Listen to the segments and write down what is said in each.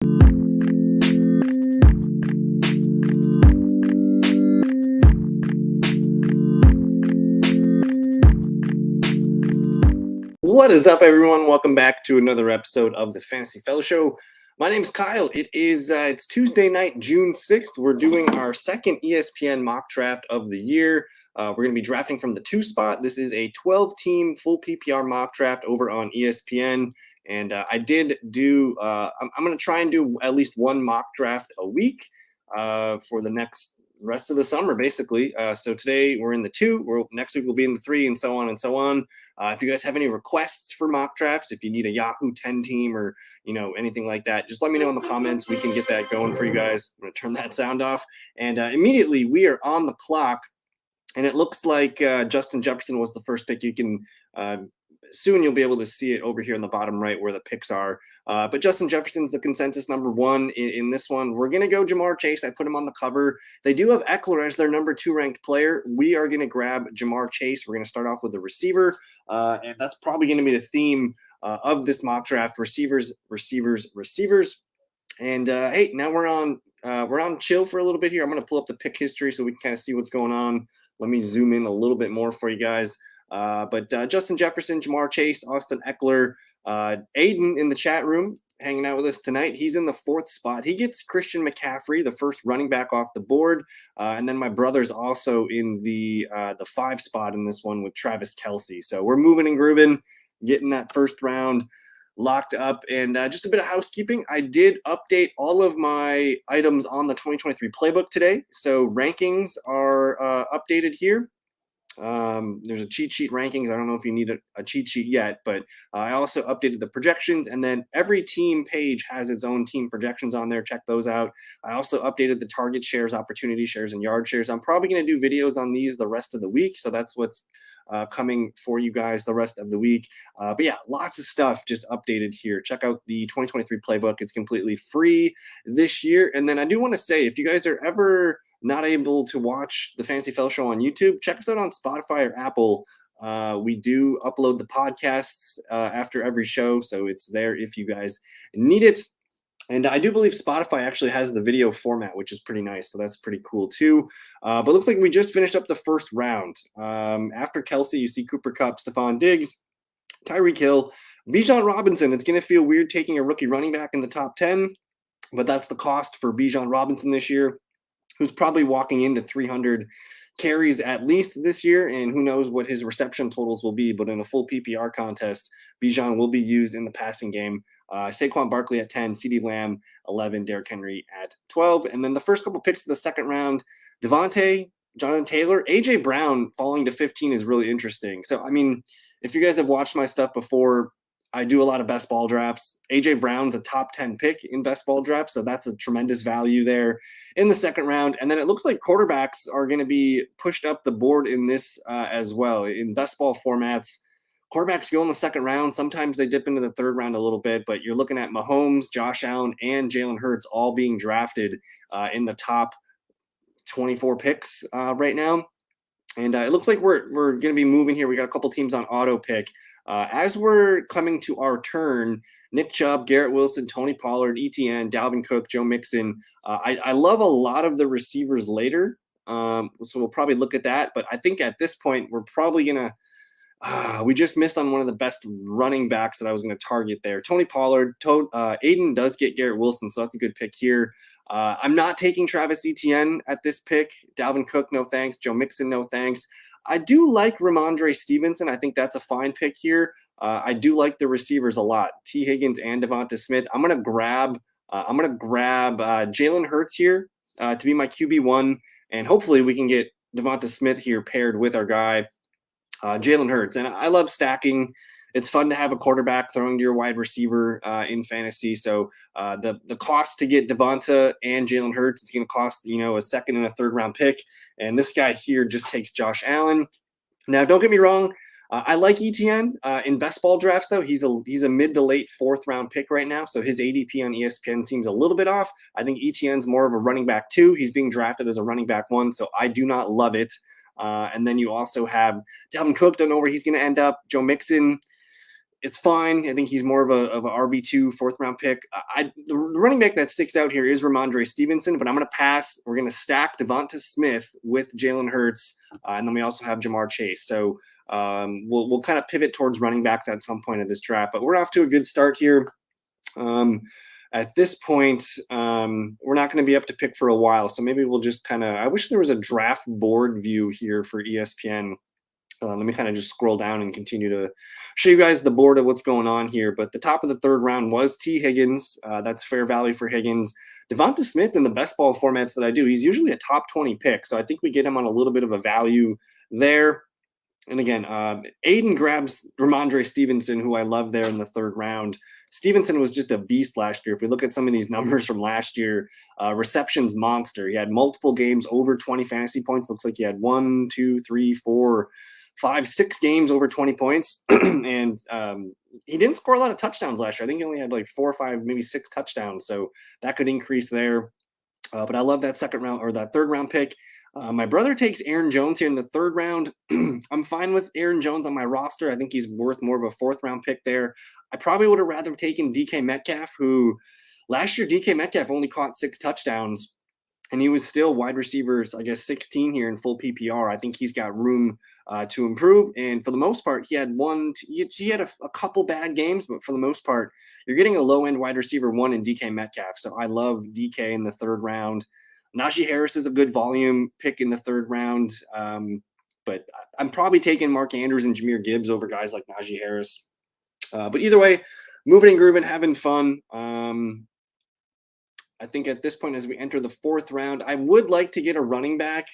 What is up, everyone? Welcome back to another episode of the Fantasy Fellow Show. My name is Kyle. It's Tuesday night, June 6th. We're doing our second ESPN mock draft of the year. We're going to be drafting from the 2 spot. This is a 12-team full PPR mock draft over on ESPN. And I'm going to try and do at least one mock draft a week for the rest of the summer, basically. So today we're in the 2. Next week we'll be in the 3, and so on and so on. If you guys have any requests for mock drafts, if you need a Yahoo 10 team or anything like that, just let me know in the comments. We can get that going for you guys. I'm going to turn that sound off, and immediately we are on the clock. And it looks like Justin Jefferson was the first pick. You can soon you'll be able to see it over here in the bottom right where the picks are. But Justin Jefferson's the consensus number 1 in this one. We're going to go Jamar Chase. I put him on the cover. They do have Eckler as their number 2 ranked player. We are going to grab Jamar Chase. We're going to start off with the receiver. And that's probably going to be the theme of this mock draft: receivers. And hey, now we're on chill for a little bit here. I'm going to pull up the pick history so we can kind of see what's going on. Let me zoom in a little bit more for you guys. But Justin Jefferson, Jamar Chase, Austin Eckler, Aiden in the chat room hanging out with us tonight. He's in the 4th spot. He gets Christian McCaffrey, the first running back off the board. And then my brother's also in the 5 spot in this one with Travis Kelce. So we're moving and grooving, getting that first round locked up. And just a bit of housekeeping. I did update all of my items on the 2023 playbook today. So rankings are updated here. There's a cheat sheet rankings. I don't know if you need a cheat sheet yet, but I also updated the projections, and then every team page has its own team projections on there. Check those out. I also updated the target shares, opportunity shares, and yard shares. I'm probably going to do videos on these the rest of the week, so that's what's coming for you guys the rest of the week. But yeah, lots of stuff just updated here. Check out the 2023 playbook. It's completely free this year. And then I do want to say, if you guys are ever not able to watch the Fantasy Fellow Show on YouTube, check us out on Spotify or Apple. We do upload the podcasts after every show, so it's there if you guys need it. And I do believe Spotify actually has the video format, which is pretty nice, so that's pretty cool too. But it looks like we just finished up the first round. After Kelce, you see Cooper Kupp, Stephon Diggs, Tyreek Hill, Bijan Robinson. It's going to feel weird taking a rookie running back in the top 10, but that's the cost for Bijan Robinson this year, who's probably walking into 300 carries at least this year, and who knows what his reception totals will be. But in a full PPR contest, Bijan will be used in the passing game. Saquon Barkley at 10, CeeDee Lamb 11, Derrick Henry at 12. And then the first couple picks of the second round, DeVonta, Jonathan Taylor, A.J. Brown falling to 15 is really interesting. So, I mean, if you guys have watched my stuff before, I do a lot of best ball drafts. A.J. Brown's a top 10 pick in best ball drafts, so that's a tremendous value there in the second round. And then it looks like quarterbacks are going to be pushed up the board in this as well. In best ball formats, quarterbacks go in the second round. Sometimes they dip into the third round a little bit, but you're looking at Mahomes, Josh Allen, and Jalen Hurts all being drafted in the top 24 picks right now. And it looks like we're going to be moving here. We got a couple teams on auto pick. As we're coming to our turn, Nick Chubb, Garrett Wilson, Tony Pollard, ETN, Dalvin Cook, Joe Mixon. I love a lot of the receivers later, so we'll probably look at that. But I think at this point, we're probably going to we just missed on one of the best running backs that I was going to target there. Tony Pollard. Aiden does get Garrett Wilson, so that's a good pick here. I'm not taking Travis Etienne at this pick. Dalvin Cook, no thanks. Joe Mixon, no thanks. I do like Ramondre Stevenson. I think that's a fine pick here. I do like the receivers a lot. T. Higgins and DeVonta Smith. I'm gonna grab Jalen Hurts here to be my QB1, and hopefully we can get DeVonta Smith here paired with our guy Jalen Hurts. And I love stacking. It's fun to have a quarterback throwing to your wide receiver in fantasy. So the cost to get DeVonta and Jalen Hurts, it's going to cost, a second and a third round pick. And this guy here just takes Josh Allen. Now, don't get me wrong. I like ETN in best ball drafts, though. He's a mid to late 4th round pick right now. So his ADP on ESPN seems a little bit off. I think ETN's more of a running back 2. He's being drafted as a running back 1. So I do not love it. And then you also have Dalvin Cook. Don't know where he's going to end up. Joe Mixon. it's fine. I think he's more of a RB2 fourth round pick. The running back that sticks out here is Ramondre Stevenson, but I'm going to pass. We're going to stack DeVonta Smith with Jalen Hurts, and then we also have Jamar Chase. So we'll kind of pivot towards running backs at some point of this draft, but we're off to a good start here. At this point, we're not going to be up to pick for a while, so maybe we'll just kind of. I wish there was a draft board view here for ESPN. Let me kind of just scroll down and continue to show you guys the board of what's going on here. But the top of the third round was T. Higgins. That's fair value for Higgins. DeVonta Smith in the best ball formats that I do, he's usually a top 20 pick. So I think we get him on a little bit of a value there. And again, Aiden grabs Ramondre Stevenson, who I love there in the third round. Stevenson was just a beast last year. If we look at some of these numbers from last year, receptions monster. He had multiple games over 20 fantasy points. Looks like he had 1, 2, 3, 4, 5, 6 games over 20 points. And he didn't score a lot of touchdowns last year. I think he only had like 4 or 5, maybe 6 touchdowns. So that could increase there. But I love that second round or that third round pick. My brother takes Aaron Jones here in the third round. I'm fine with Aaron Jones on my roster. I think he's worth more of a fourth round pick there. I probably would have rather taken DK Metcalf, who last year DK Metcalf only caught 6 touchdowns. And he was still wide receivers, I guess, 16 here in full PPR. I think he's got room to improve. And for the most part, he had a couple bad games, but for the most part, you're getting a low-end wide receiver 1 in DK Metcalf. So I love DK in the third round. Najee Harris is a good volume pick in the third round. But I'm probably taking Mark Andrews and Jahmyr Gibbs over guys like Najee Harris. But either way, moving and grooving, having fun. I think at this point, as we enter the fourth round, I would like to get a running back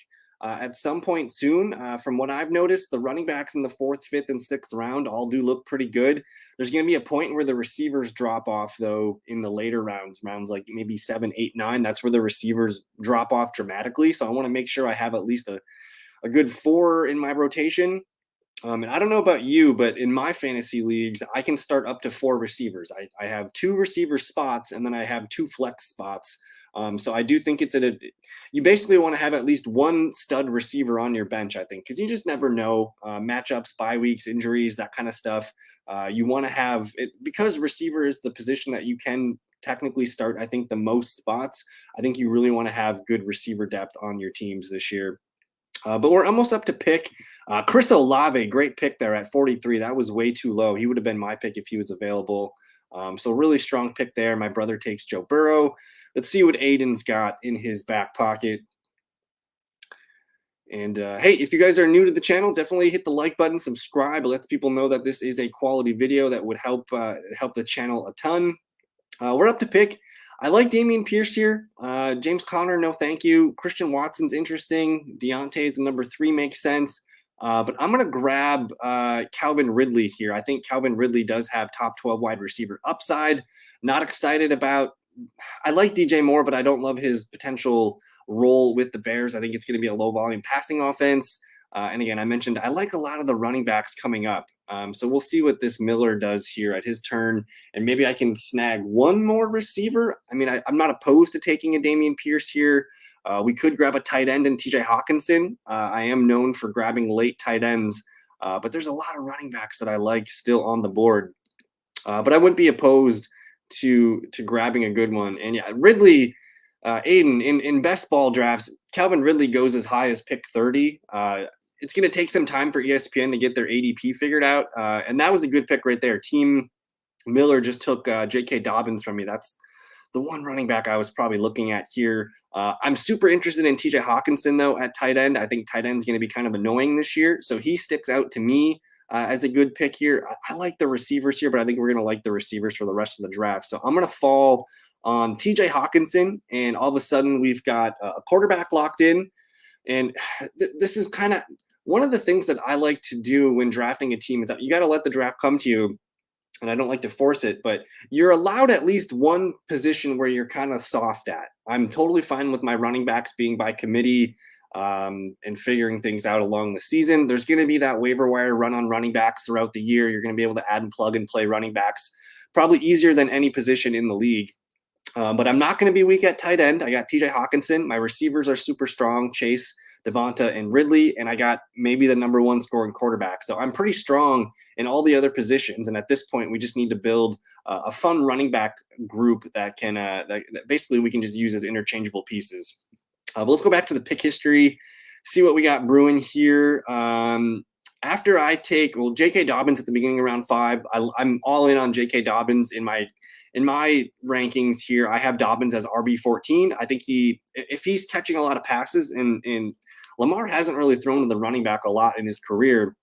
at some point soon. From what I've noticed, the running backs in the 4th, 5th, and 6th round all do look pretty good. There's going to be a point where the receivers drop off, though, in the later rounds like maybe 7, 8, 9. That's where the receivers drop off dramatically. So I want to make sure I have at least a good 4 in my rotation. And I don't know about you, but in my fantasy leagues, I can start up to 4 receivers. I have 2 receiver spots, and then I have 2 flex spots. So I do think you basically want to have at least 1 stud receiver on your bench, I think, because you just never know matchups, bye weeks, injuries, that kind of stuff. You want to have it because receiver is the position that you can technically start, I think, the most spots. I think you really want to have good receiver depth on your teams this year. But we're almost up to pick. Chris Olave, great pick there at 43. That was way too low. He would have been my pick if he was available. So really strong pick there. My brother takes Joe Burrow. Let's see what Aiden's got in his back pocket. And hey, if you guys are new to the channel, definitely hit the like button, subscribe. It lets people know that this is a quality video that would help the channel a ton. We're up to pick. I like Dameon Pierce here. James Conner, no thank you. Christian Watson's interesting. Deontay's the number 3 makes sense. But I'm going to grab Calvin Ridley here. I think Calvin Ridley does have top 12 wide receiver upside. Not excited about – I like DJ Moore, but I don't love his potential role with the Bears. I think it's going to be a low-volume passing offense. And again, I mentioned I like a lot of the running backs coming up. So we'll see what this Miller does here at his turn. And maybe I can snag 1 more receiver. I mean, I'm not opposed to taking a Dameon Pierce here. We could grab a tight end in TJ Hockenson. I am known for grabbing late tight ends. But there's a lot of running backs that I like still on the board. But I wouldn't be opposed to grabbing a good one. And yeah, Ridley, Aiden, in best ball drafts, Calvin Ridley goes as high as pick 30. It's going to take some time for ESPN to get their ADP figured out. And that was a good pick right there. Team Miller just took J.K. Dobbins from me. That's the one running back I was probably looking at here. I'm super interested in TJ Hockenson, though, at tight end. I think tight end is going to be kind of annoying this year. So he sticks out to me as a good pick here. I like the receivers here, but I think we're going to like the receivers for the rest of the draft. So I'm going to fall on TJ Hockenson, and all of a sudden we've got a quarterback locked in. And this is kind of one of the things that I like to do when drafting a team is that you got to let the draft come to you. And I don't like to force it, but you're allowed at least 1 position where you're kind of soft at. I'm totally fine with my running backs being by committee and figuring things out along the season. There's going to be that waiver wire run on running backs throughout the year. You're going to be able to add and plug and play running backs probably easier than any position in the league. But I'm not going to be weak at tight end. I got TJ Hockenson. My receivers are super strong: Chase, DeVonta, and Ridley. And I got maybe the number one scoring quarterback. So I'm pretty strong in all the other positions. And at this point, we just need to build a fun running back group that can that basically we can just use as interchangeable pieces. But let's go back to the pick history, see what we got brewing here. After I take J.K. Dobbins at the beginning of round 5, I'm all in on J.K. Dobbins in my rankings here. I have Dobbins as RB14. I think if he's catching a lot of passes, and Lamar hasn't really thrown to the running back a lot in his career,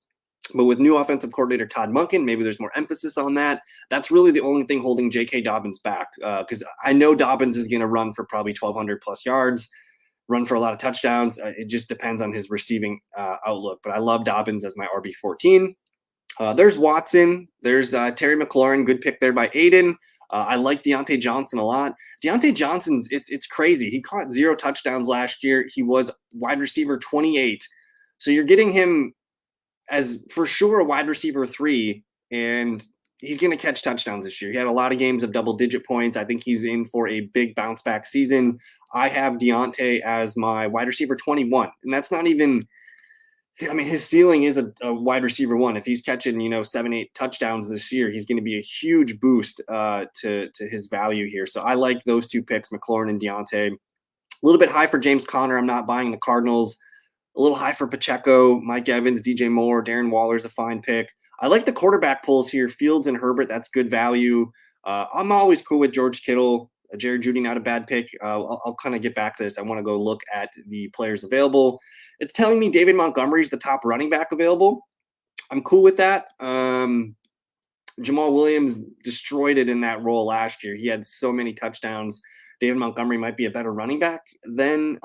but with new offensive coordinator Todd Monken, maybe there's more emphasis on that. That's really the only thing holding J.K. Dobbins back, because I know Dobbins is going to run for probably 1,200 plus yards, run for a lot of touchdowns. It just depends on his receiving outlook. But I love Dobbins as my RB14. There's Watson. There's Terry McLaurin. Good pick there by Aiden. I like Deontay Johnson a lot. Deontay Johnson's, it's crazy. He caught 0 touchdowns last year. He was wide receiver 28. So you're getting him as for sure a wide receiver 3, and he's going to catch touchdowns this year. He had a lot of games of double-digit points. I think he's in for a big bounce-back season. I have Deontay as my wide receiver 21, and that's not even – I mean, his ceiling is a wide receiver 1. If he's catching, 7-8 touchdowns this year, he's going to be a huge boost to his value here. So I like those 2 picks, McLaurin and Deontay. A little bit high for James Conner. I'm not buying the Cardinals. A little high for Pacheco, Mike Evans, DJ Moore, Darren Waller's a fine pick. I like the quarterback pulls here. Fields and Herbert, that's good value. I'm always cool with George Kittle. Jerry Jeudy, not a bad pick. I'll kind of get back to this. I want to go look at the players available. It's telling me David Montgomery is the top running back available. I'm cool with that. Jamal Williams destroyed it in that role last year. He had so many touchdowns. David Montgomery might be a better running back than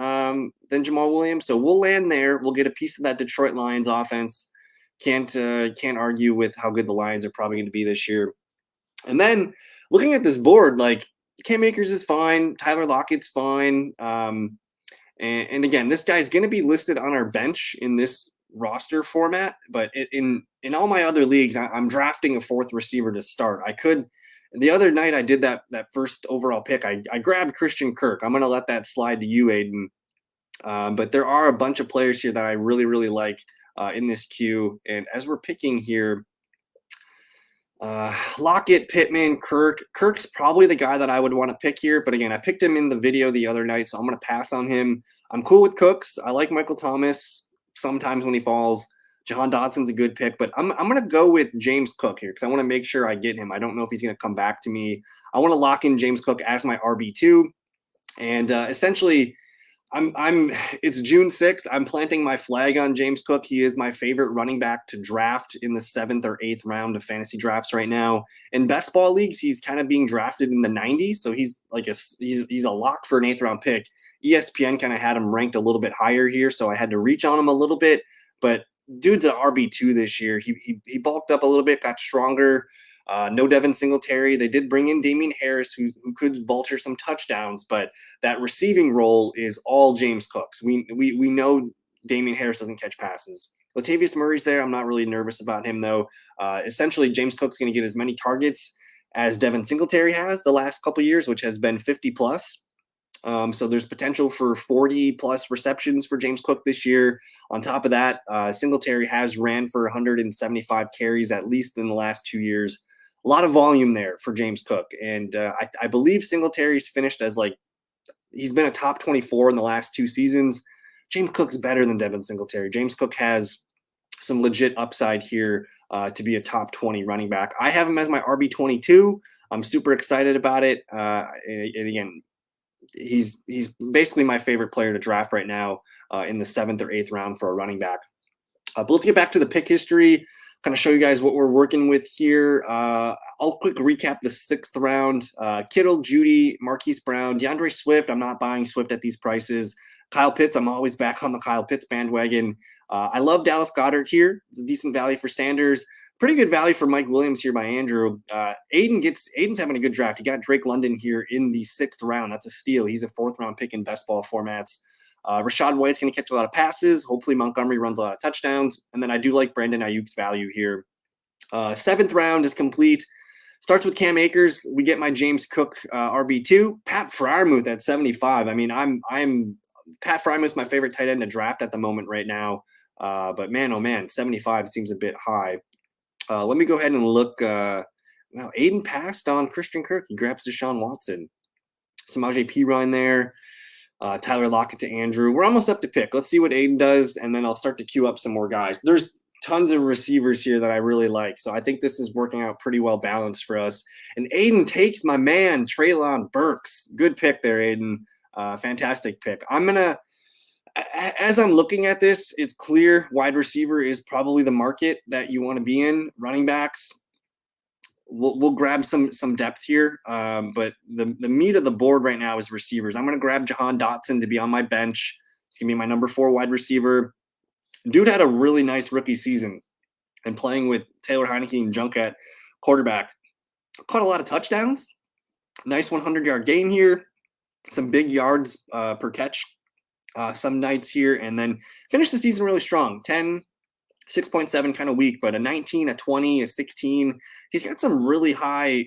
Jamal Williams. So we'll land there. We'll get a piece of that Detroit Lions offense. Can't argue with how good the Lions are probably going to be this year. And then looking at this board, like Cam Akers is fine. Tyler Lockett's fine. And again, this guy's going to be listed on our bench in this roster format. But in all my other leagues, I'm drafting a 4th receiver to start. I could. The other night I did that first overall pick. I grabbed Christian Kirk. I'm going to let that slide to you, Aiden. But there are a bunch of players here that I really, really like in this queue. And as we're picking here, Lockett, Pittman, Kirk's probably the guy that I would want to pick here. But again, I picked him in the video the other night, so I'm going to pass on him. I'm cool with Cooks. I like Michael Thomas sometimes when he falls. Jahan Dotson's a good pick, but I'm going to go with James Cook here because I want to make sure I get him. I don't know if he's going to come back to me. I want to lock in James Cook as my RB2. And essentially, it's June 6th. I'm planting my flag on James Cook. He is my favorite running back to draft in the 7th or 8th round of fantasy drafts right now. In best ball leagues, he's kind of being drafted in the 90s. So he's like he's a lock for an 8th round pick. ESPN kind of had him ranked a little bit higher here. So I had to reach on him a little bit, but dude's an RB2 this year. He bulked up a little bit, got stronger. No Devin Singletary. They did bring in Damien Harris, who could vulture some touchdowns, but that receiving role is all James Cook's. We know Damien Harris doesn't catch passes. Latavius Murray's there. I'm not really nervous about him, though. Essentially, James Cook's going to get as many targets as Devin Singletary has the last couple of years, which has been 50 plus. So there's potential for 40 plus receptions for James Cook this year. On top of that, Singletary has ran for 175 carries at least in the last 2 years. A lot of volume there for James Cook. And I believe Singletary's finished as he's been a top 24 in the last 2 seasons. James Cook's better than Devin Singletary. James Cook has some legit upside here to be a top 20 running back. I have him as my RB22. I'm super excited about it. And again, he's basically my favorite player to draft right now in the 7th or 8th round for a running back. But let's get back to the pick history, kind of show you guys what we're working with here. I'll quick recap the 6th round. Kittle, Judy, Marquise Brown, DeAndre Swift. I'm not buying Swift at these prices. Kyle Pitts, I'm always back on the Kyle Pitts bandwagon. I love Dallas Goedert here. It's a decent value for Sanders. Pretty good value for Mike Williams here by Andrew. Aiden's having a good draft. He got Drake London here in the 6th round. That's a steal. He's a 4th round pick in best ball formats. Rashad White's going to catch a lot of passes. Hopefully Montgomery runs a lot of touchdowns. And then I do like Brandon Ayuk's value here. 7th round is complete. Starts with Cam Akers. We get my James Cook RB2. Pat Freiermuth at 75. I mean, I'm Pat Freiermuth's my favorite tight end to draft at the moment right now. But man, oh man, 75 seems a bit high. Let me go ahead and look. Now, Aiden passed on Christian Kirk. He grabs Deshaun Watson. Samaje Perine there. Tyler Lockett to Andrew. We're almost up to pick. Let's see what Aiden does, and then I'll start to queue up some more guys. There's tons of receivers here that I really like, so I think this is working out pretty well balanced for us. And Aiden takes my man, Treylon Burks. Good pick there, Aiden. Fantastic pick. As I'm looking at this, it's clear wide receiver is probably the market that you want to be in. Running backs, we'll grab some depth here, but the meat of the board right now is receivers. I'm going to grab Jahan Dotson to be on my bench. He's going to be my number 4 wide receiver. Dude had a really nice rookie season, and playing with Taylor Heineke and Junk at quarterback, caught a lot of touchdowns. Nice 100-yard game here. Some big yards per catch some nights here, and then finished the season really strong. 10, 6.7 kind of weak, but a 19, a 20, a 16. He's got some really high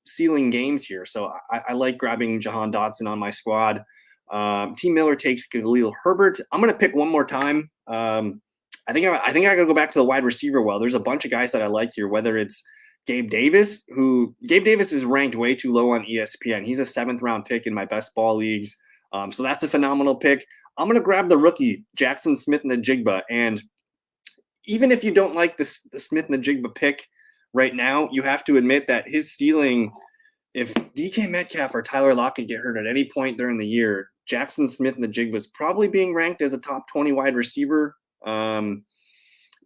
ceiling games here. So I like grabbing Jahan Dotson on my squad. T. Miller takes Khalil Herbert. I'm going to pick one more time. I think I got to go back to the wide receiver well. There's a bunch of guys that I like here, whether it's Gabe Davis is ranked way too low on ESPN. He's a 7th round pick in my best ball leagues. So that's a phenomenal pick. I'm going to grab the rookie, Jaxon Smith-Njigba. And even if you don't like the Smith-Njigba pick right now, you have to admit that his ceiling, if DK Metcalf or Tyler Lockett get hurt at any point during the year, Jaxon Smith-Njigba is probably being ranked as a top 20 wide receiver.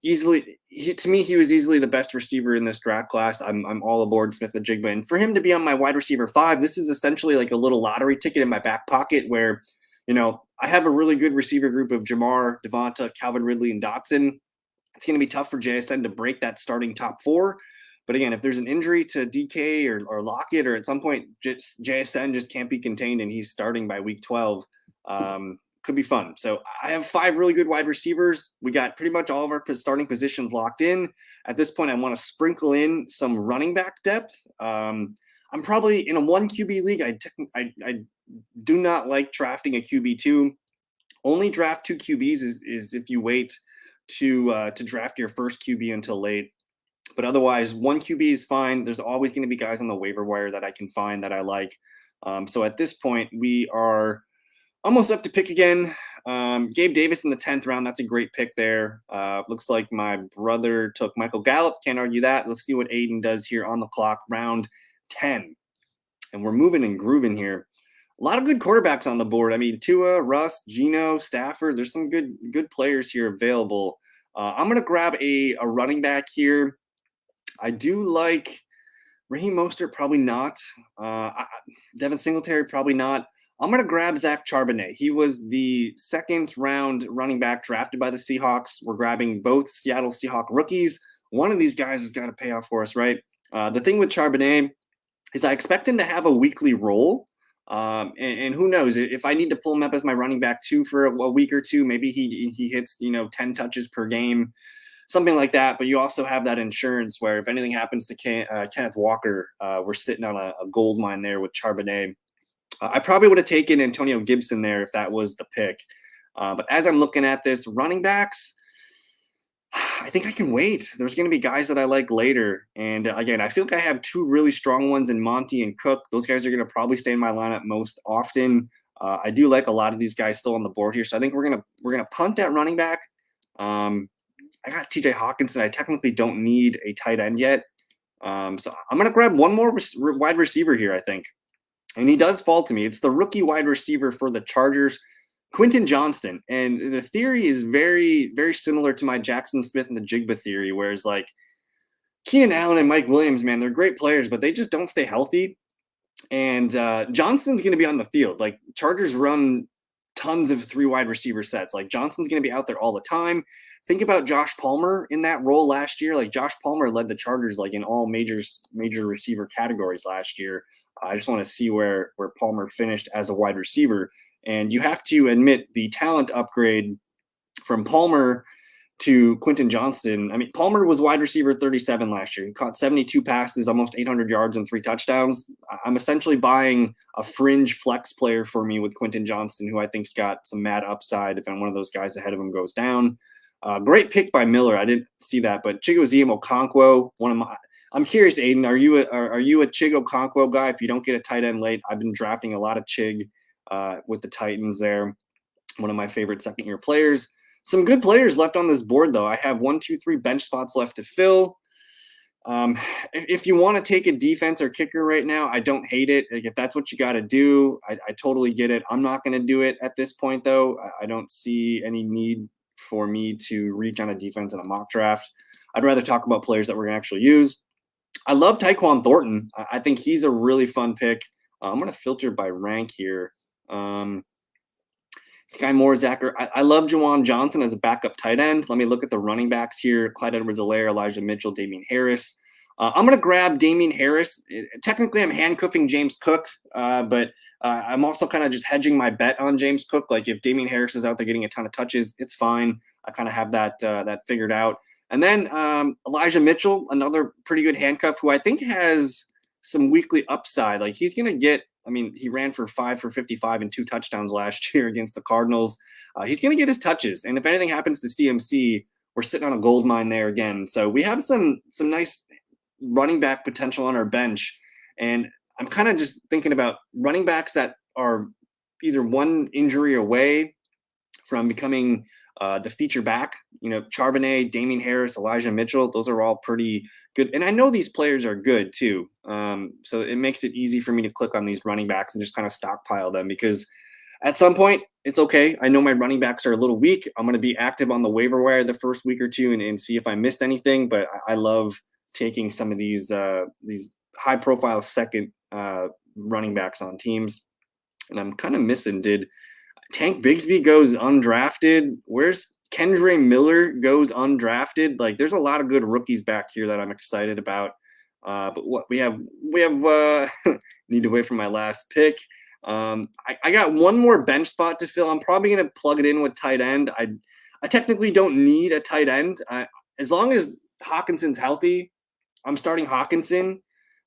Easily, to me, he was easily the best receiver in this draft class. I'm all aboard Smith-Njigba. And for him to be on my wide receiver 5, this is essentially like a little lottery ticket in my back pocket where, I have a really good receiver group of Jamar, DeVonta, Calvin Ridley, and Dotson. It's going to be tough for JSN to break that starting top 4. But again, if there's an injury to DK or Lockett, or at some point JSN just can't be contained and he's starting by week 12, could be fun. So I have 5 really good wide receivers. We got pretty much all of our starting positions locked in. At this point, I want to sprinkle in some running back depth. I'm probably in a 1 QB league. I do not like drafting a QB2. Only draft 2 QBs is if you wait to draft your first QB until late. But otherwise, 1 QB is fine. There's always going to be guys on the waiver wire that I can find that I like. So at this point, we are almost up to pick again. Gabe Davis in the 10th round. That's a great pick there. Looks like my brother took Michael Gallup. Can't argue that. Let's see what Aiden does here on the clock. Round 10. And we're moving and grooving here. A lot of good quarterbacks on the board. I mean, Tua, Russ, Geno, Stafford. There's some good players here available. I'm going to grab a running back here. I do like Raheem Mostert, probably not. Devin Singletary, probably not. I'm going to grab Zach Charbonnet. He was the 2nd round running back drafted by the Seahawks. We're grabbing both Seattle Seahawks rookies. One of these guys has got to pay off for us, right? The thing with Charbonnet is I expect him to have a weekly role. And who knows, if I need to pull him up as my running back 2 for a week or two, maybe he hits, 10 touches per game, something like that. But you also have that insurance where if anything happens to Kenneth Walker, we're sitting on a gold mine there with Charbonnet. I probably would have taken Antonio Gibson there if that was the pick. But as I'm looking at this, running backs, I think I can wait. There's going to be guys that I like later. And again, I feel like I have 2 really strong ones in Monty and Cook. Those guys are going to probably stay in my lineup most often. I do like a lot of these guys still on the board here. So I think we're going to punt at running back. I got TJ Hockenson. I technically don't need a tight end yet. So I'm going to grab one more wide receiver here, I think. And he does fall to me. It's the rookie wide receiver for the Chargers, Quentin Johnston. And the theory is very, very similar to my Jaxon Smith-Njigba theory, whereas like Keenan Allen and Mike Williams, man, they're great players, but they just don't stay healthy. And Johnston's going to be on the field. Like Chargers run tons of 3 wide receiver sets. Like Johnston's going to be out there all the time. Think about Josh Palmer in that role last year. Like Josh Palmer led the Chargers like in all major receiver categories last year. I just want to see where Palmer finished as a wide receiver. And you have to admit the talent upgrade from Palmer to Quentin Johnston. I mean, Palmer was wide receiver 37 last year. He caught 72 passes, almost 800 yards and 3 touchdowns. I'm essentially buying a fringe flex player for me with Quentin Johnston, who I think's got some mad upside if one of those guys ahead of him goes down. Great pick by Miller. I didn't see that, but Chigozie Okonkwo, I'm curious, Aiden, are you a Chig Okonkwo guy? If you don't get a tight end late, I've been drafting a lot of Chig with the Titans there. One of my favorite second-year players. Some good players left on this board, though. I have 1, 2, 3 bench spots left to fill. If you want to take a defense or kicker right now, I don't hate it. Like, if that's what you got to do, I totally get it. I'm not going to do it at this point, though. I don't see any need for me to reach on a defense in a mock draft. I'd rather talk about players that we're going to actually use. I love Tyquan Thornton. I think he's a really fun pick. I'm going to filter by rank here. Sky Moore, Zacher. I love Juwan Johnson as a backup tight end. Let me look at the running backs here. Clyde Edwards-Helaire, Elijah Mitchell, Damien Harris. I'm going to grab Damien Harris. Technically, I'm handcuffing James Cook, but I'm also kind of just hedging my bet on James Cook. Like, if Damien Harris is out there getting a ton of touches, it's fine. I kind of have that figured out. And then Elijah Mitchell, another pretty good handcuff who I think has some weekly upside. Like, he's going to get, I mean, he ran for 5 for 55 and 2 touchdowns last year against the Cardinals. He's going to get his touches. And if anything happens to CMC, we're sitting on a gold mine there again. So we have some nice running back potential on our bench. And I'm kind of just thinking about running backs that are either one injury away from becoming the feature back. You know, Charbonnet, Damien Harris, Elijah Mitchell, those are all pretty good. And I know these players are good too. So it makes it easy for me to click on these running backs and just kind of stockpile them, because at some point it's okay. I know my running backs are a little weak. I'm going to be active on the waiver wire the first week or two and see if I missed anything. But I love taking some of these high profile second running backs on teams. And I'm kind of missing, did Tank Bigsby goes undrafted? Where's Kendre Miller goes undrafted? Like, there's a lot of good rookies back here that I'm excited about. But what we have need to wait for my last pick. I got one more bench spot to fill. I'm probably going to plug it in with tight end. I technically don't need a tight end. As long as Hockenson's healthy, I'm starting Hockenson.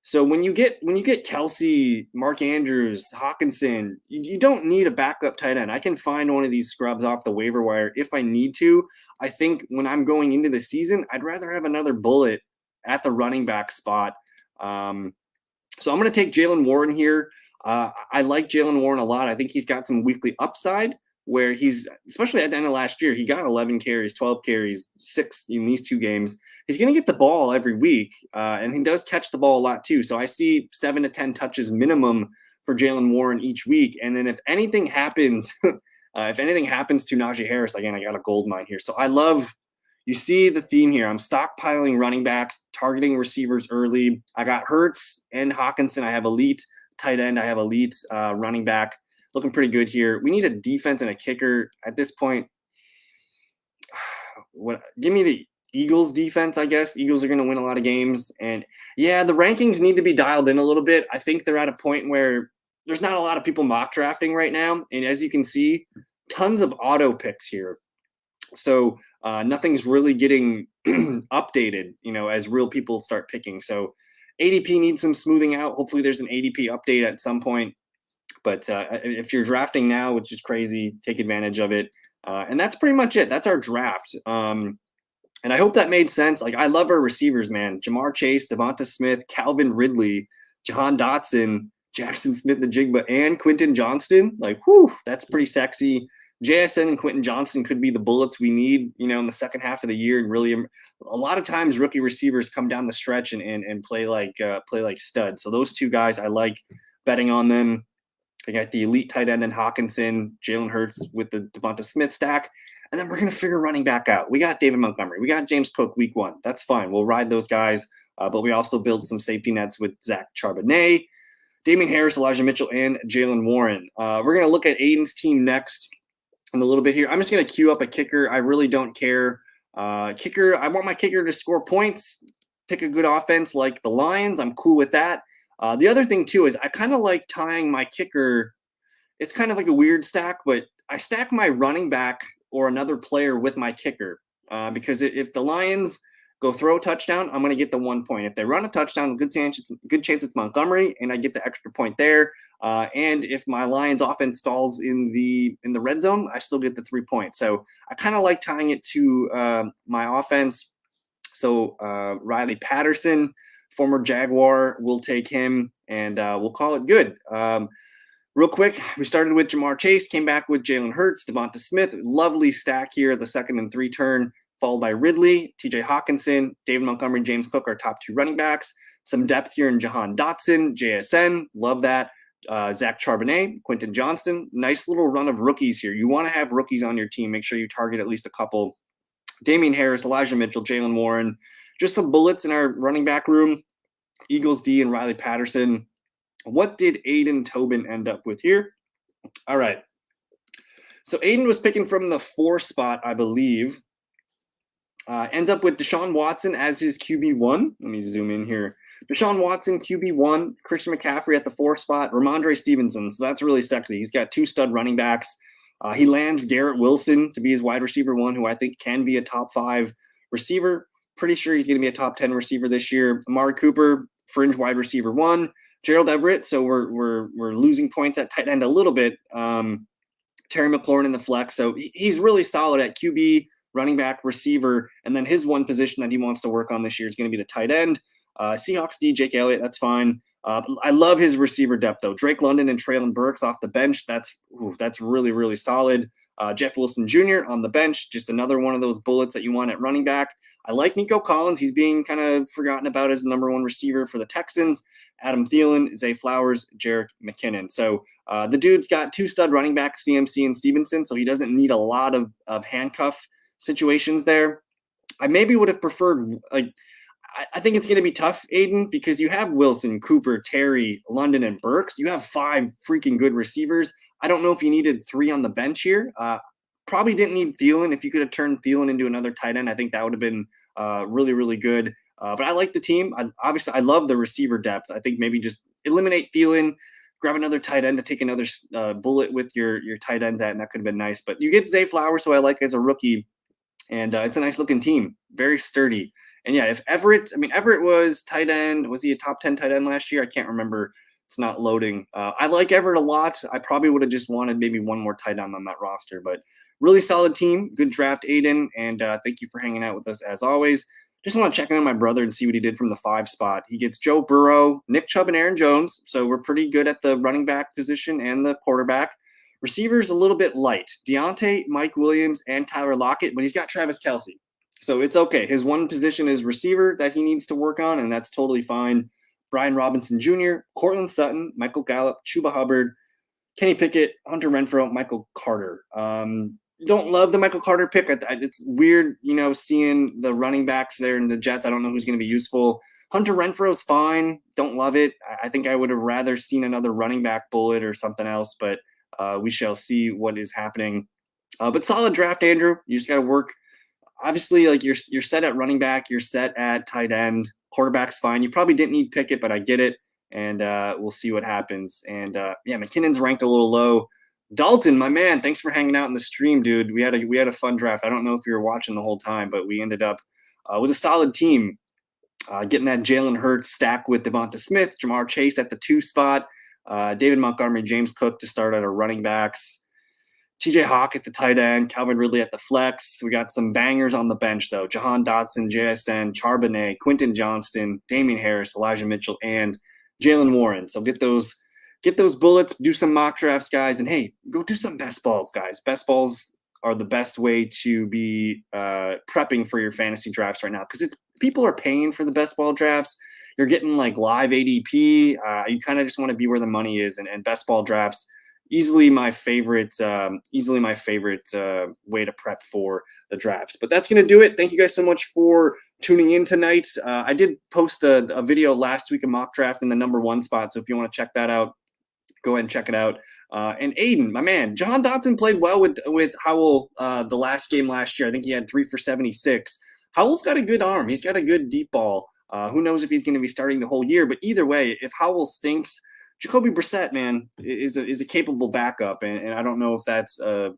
So when you get Kelsey, Mark Andrews, Hockenson, you don't need a backup tight end. I can find one of these scrubs off the waiver wire if I need to. I think when I'm going into the season, I'd rather have another bullet at the running back spot. So I'm going to take Jaylen Warren here. I like Jaylen Warren a lot. I think he's got some weekly upside where he's, especially at the end of last year, he got 11 carries, 12 carries, 6 in these 2 games. He's going to get the ball every week, and he does catch the ball a lot too. So I see 7 to 10 touches minimum for Jaylen Warren each week. And then if anything happens, to Najee Harris, again, I got a gold mine here. So you see the theme here. I'm stockpiling running backs, targeting receivers early. I got Hurts and Hockenson. I have elite tight end. I have elite running back. Looking pretty good here. We need a defense and a kicker at this point. Give me the Eagles defense, I guess. Eagles are going to win a lot of games. And yeah, the rankings need to be dialed in a little bit. I think they're at a point where there's not a lot of people mock drafting right now. And as you can see, tons of auto picks here. So nothing's really getting updated, as real people start picking. So ADP needs some smoothing out. Hopefully there's an ADP update at some point. But if you're drafting now, which is crazy, take advantage of it. And that's pretty much it. That's our draft. And I hope that made sense. Like, I love our receivers, man. Jamar Chase, DeVonta Smith, Calvin Ridley, Jahan Dotson, Jaxon Smith-Njigba, and Quentin Johnston. Like, whew, that's pretty sexy. JSN and Quentin Johnston could be the bullets we need, in the second half of the year. And really, a lot of times rookie receivers come down the stretch and play like studs. So those 2 guys, I like betting on them. I got the elite tight end in Hockenson, Jalen Hurts with the DeVonta Smith stack. And then we're going to figure running back out. We got David Montgomery. We got James Cook week 1. That's fine. We'll ride those guys. But we also build some safety nets with Zach Charbonnet, Damien Harris, Elijah Mitchell, and Jaylen Warren. We're going to look at Aiden's team next in a little bit here. I'm just going to queue up a kicker. I really don't care. Kicker, I want my kicker to score points, pick a good offense like the Lions. I'm cool with that. The other thing, too, is I kind of like tying my kicker. It's kind of like a weird stack, but I stack my running back or another player with my kicker. because if the Lions go throw a touchdown, I'm going to get the 1 point. If they run a touchdown, good chance it's Montgomery, and I get the extra point there. And if my Lions offense stalls in the red zone, I still get the 3 points. So I kind of like tying it to my offense. So Riley Patterson, former Jaguar, we'll take him, and we'll call it good. Real quick, we started with Ja'Marr Chase, came back with Jalen Hurts, DeVonta Smith. Lovely stack here, the 2nd and 3 turn, followed by Ridley, TJ Hockenson, David Montgomery, James Cook, our top 2 running backs. Some depth here in Jahan Dotson, JSN, love that. Zach Charbonnet, Quentin Johnston. Nice little run of rookies here. You want to have rookies on your team. Make sure you target at least a couple. Damien Harris, Elijah Mitchell, Jalen Warren. Just some bullets in our running back room. Eagles D and Riley Patterson. What did Aiden Tobin end up with here? All right. So Aiden was picking from the 4 spot, I believe. Ends up with Deshaun Watson as his QB1. Let me zoom in here. Deshaun Watson, QB1. Christian McCaffrey at the 4 spot. Ramondre Stevenson. So that's really sexy. He's got 2 stud running backs. He lands Garrett Wilson to be his wide receiver 1, who I think can be a top 5 receiver. Pretty sure he's going to be a top 10 receiver this year. Amari Cooper, fringe wide receiver 1. Gerald Everett, so we're losing points at tight end a little bit. Terry McLaurin in the flex, so he's really solid at QB, running back, receiver, and then his one position that he wants to work on this year is going to be the tight end. Seahawks D, Jake Elliott, that's fine. I love his receiver depth though. Drake London and Traylon Burks off the bench, that's really, really solid. Jeff Wilson Jr. on the bench, just another one of those bullets that you want at running back. I like Nico Collins. He's being kind of forgotten about as the number 1 receiver for the Texans. Adam Thielen, Zay Flowers, Jerick McKinnon. So the dude's got 2 stud running backs, CMC and Stevenson, so he doesn't need a lot of handcuff situations there. I maybe would have preferred, I think it's going to be tough, Aiden, because you have Wilson, Cooper, Terry, London, and Burks. You have 5 freaking good receivers. I don't know if you needed 3 on the bench here. Probably didn't need Thielen. If you could have turned Thielen into another tight end, I think that would have been really, really good. But I like the team. Obviously, I love the receiver depth. I think maybe just eliminate Thielen, grab another tight end to take another bullet with your tight ends at, and that could have been nice. But you get Zay Flowers, who I like as a rookie, and it's a nice-looking team. Very sturdy. And, yeah, if Everett was tight end. Was he a top 10 tight end last year? I can't remember. It's not loading. I like Everett a lot. I probably would have just wanted maybe one more tight end on that roster. But really solid team. Good draft, Aiden. And thank you for hanging out with us as always. Just want to check in on my brother and see what he did from the 5 spot. He gets Joe Burrow, Nick Chubb, and Aaron Jones. So we're pretty good at the running back position and the quarterback. Receivers a little bit light. Deontay, Mike Williams, and Tyler Lockett. But he's got Travis Kelce. So it's okay. His one position is receiver that he needs to work on, and that's totally fine. Brian Robinson Jr., Cortland Sutton, Michael Gallup, Chuba Hubbard, Kenny Pickett, Hunter Renfrow, Michael Carter. Don't love the Michael Carter pick. It's weird, seeing the running backs there in the Jets. I don't know who's going to be useful. Hunter Renfrow's fine. Don't love it. I think I would have rather seen another running back bullet or something else, but we shall see what is happening. But solid draft, Andrew. You just got to work. Obviously, you're set at running back, you're set at tight end, quarterback's fine. You probably didn't need Pickett, but I get it, and we'll see what happens. And McKinnon's ranked a little low. Dalton, my man, thanks for hanging out in the stream, dude. We had a fun draft. I don't know if you were watching the whole time, but we ended up with a solid team, getting that Jalen Hurts stack with DeVonta Smith, Ja'Marr Chase at the 2 spot, David Montgomery, James Cook to start at our running backs. TJ Hawk at the tight end, Calvin Ridley at the flex. We got some bangers on the bench, though. Jahan Dotson, JSN, Charbonnet, Quentin Johnston, Damien Harris, Elijah Mitchell, and Jaylen Warren. So get those bullets, do some mock drafts, guys. And, hey, go do some best balls, guys. Best balls are the best way to be prepping for your fantasy drafts right now because people are paying for the best ball drafts. You're getting, live ADP. You kind of just want to be where the money is, and best ball drafts – easily my favorite way to prep for the drafts. But that's going to do it. Thank you guys so much for tuning in tonight. I did post a video last week, a mock draft in the number 1 spot. So if you want to check that out, go ahead and check it out. And Aiden, my man, Jahan Dotson played well with Howell the last game last year. I think he had 3 for 76. Howell's got a good arm. He's got a good deep ball. Who knows if he's going to be starting the whole year? But either way, if Howell stinks, Jacoby Brissett, man, is a capable backup, and I don't know if that's a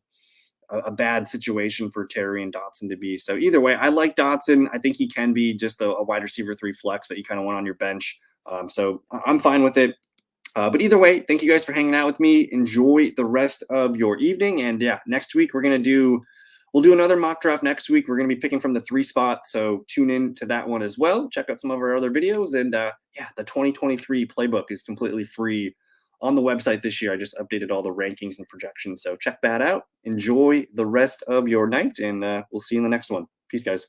a bad situation for Terry and Dotson to be. So either way, I like Dotson. I think he can be just a wide receiver 3 flex that you kind of want on your bench. So I'm fine with it. But either way, thank you guys for hanging out with me. Enjoy the rest of your evening. And yeah, next week we'll do another mock draft next week. We're going to be picking from the 3 spot. So tune in to that one as well. Check out some of our other videos. And yeah, the 2023 playbook is completely free on the website this year. I just updated all the rankings and projections. So check that out. Enjoy the rest of your night, and we'll see you in the next one. Peace, guys.